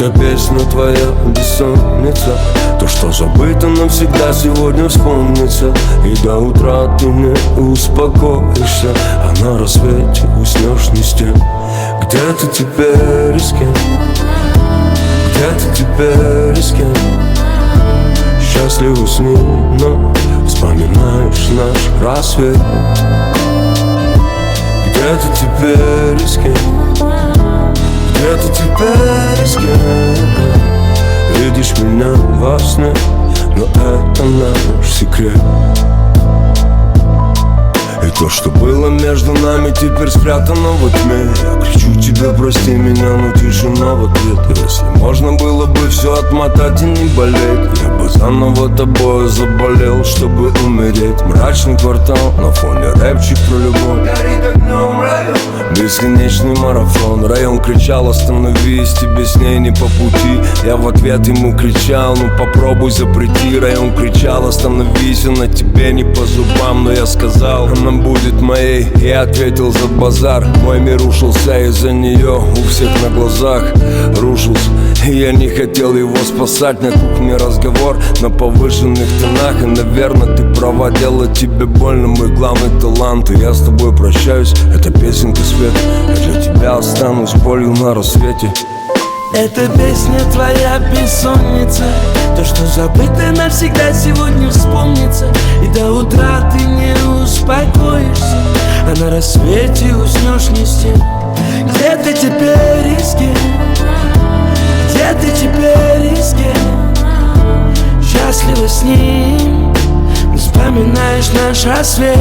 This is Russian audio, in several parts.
Это песня твоя бессонница, то, что забыто навсегда, сегодня вспомнится. И до утра ты не успокоишься, а на рассвете уснешь ни с тем. Где ты теперь и с кем? Где ты теперь и с кем? Счастливы с ним, но вспоминаешь наш рассвет. Где ты теперь и с кем? Где ты теперь и с кем? Видишь меня во сне, но это наш секрет. И то, что было между нами, теперь спрятано во тьме. Я кричу тебе, прости меня, но тишина в ответ. Если можно было бы все отмотать и не болеть, я бы заново тобой заболел, чтобы умереть. Мрачный квартал, на фоне рэпчик про любовь. Горит огнем район, бесконечный марафон. Район кричал, остановись, тебе с ней не по пути. Я в ответ ему кричал, ну попробуй запрети. Район кричал, остановись, она тебе не по зубам. Но я сказал, она будет моей. Я ответил за базар. Мой мир рушился из-за нее, у всех на глазах рушился. И я не хотел его спасать. На кухне разговор на повышенных тонах. И, наверное, ты права, делать тебе больно мой главный талант. И я с тобой прощаюсь, это песенка свет. Я для тебя останусь болью на рассвете. Эта песня твоя бессонница, то, что забыто навсегда, сегодня вспомнится. И до утра ты не успокоишься, а на рассвете уснешь ни с тем. Где ты теперь и с кем? Где ты теперь и с кем? Счастлива с ним, вспоминаешь наш рассвет.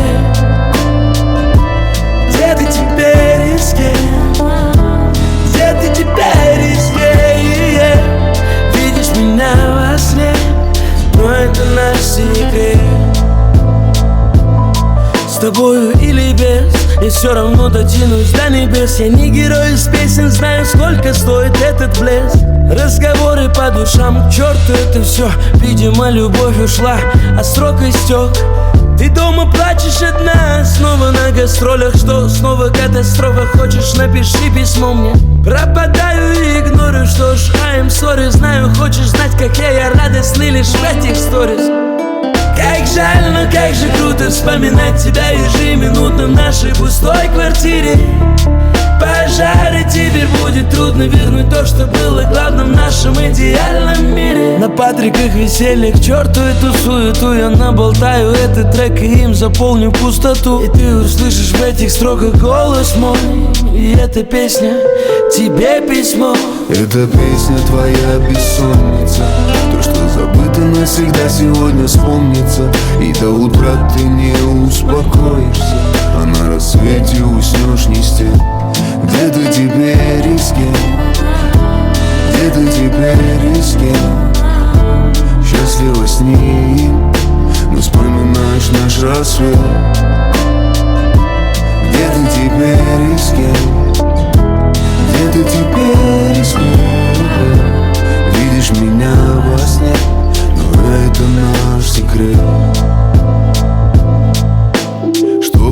Где ты теперь и с кем? Где ты теперь и с кем? Видишь меня во сне, но это наш секрет. С тобою или без, я все равно дотянусь до небес. Я не герой из песен, знаю, сколько стоит этот блеск. Разговоры по душам, к черту это все. Видимо, любовь ушла, а срок истек. Ты дома плачешь одна, снова на гастролях. Что, снова катастрофа? Хочешь, напиши письмо мне. Пропадаю и игнорю, что ж, I'm sorry. Знаю, хочешь знать, как я радостный лишь в этих сторис. Как жаль, но как же круто вспоминать тебя ежеминутно в нашей пустой квартире. Пожары, теперь будет трудно вернуть то, что было главным в нашем идеальном мире. На Патриках веселье, к черту эту суету. Я наболтаю этот трек и им заполню пустоту. И ты услышишь в этих строках голос мой. И эта песня тебе письмо. Эта песня твоя бессонница, то, что забыто навсегда, сегодня вспомнится. И до утра ты не успокоишься, а на рассвете уснешь ни с тем. Где ты теперь и с кем? Где ты теперь и с кем? Счастлива с ним, но вспоминаешь наш рассвет. Где ты теперь и с кем? Где ты теперь и с кем? Видишь меня во сне, но это наш секрет.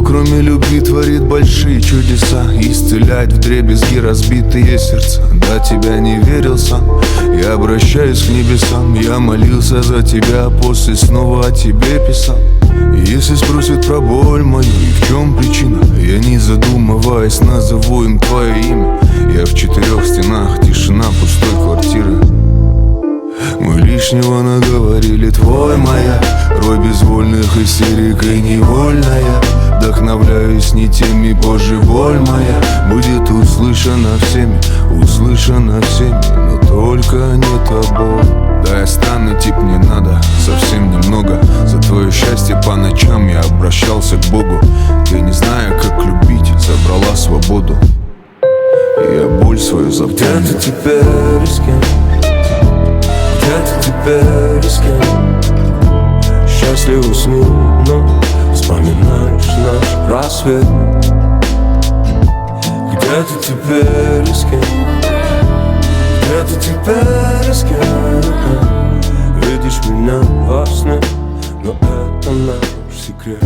Кроме любви творит большие чудеса, исцеляет вдребезги разбитые сердца. До тебя не верил сам, я обращаюсь к небесам. Я молился за тебя, после снова о тебе писал. Если спросят про боль мою и в чем причина, я не задумываясь назову им твое имя. Я в 4 стенах, тишина пустой квартиры. Мы лишнего наговорили, твой моя рой безвольных истерик и невольная. Вдохновляюсь не теми, позже боль моя будет услышана всеми, но только не тобой. Да, я странный тип, не надо совсем немного. За твое счастье по ночам я обращался к Богу. Ты, не зная, как любить, забрала свободу, и я боль свою запомнил. Где ты теперь и с кем? Где ты теперь и с кем? Счастлива с ним, но вспоминаешь наш рассвет. Где ты теперь и с кем? Где ты теперь и с кем? Видишь меня во сне, но это наш секрет.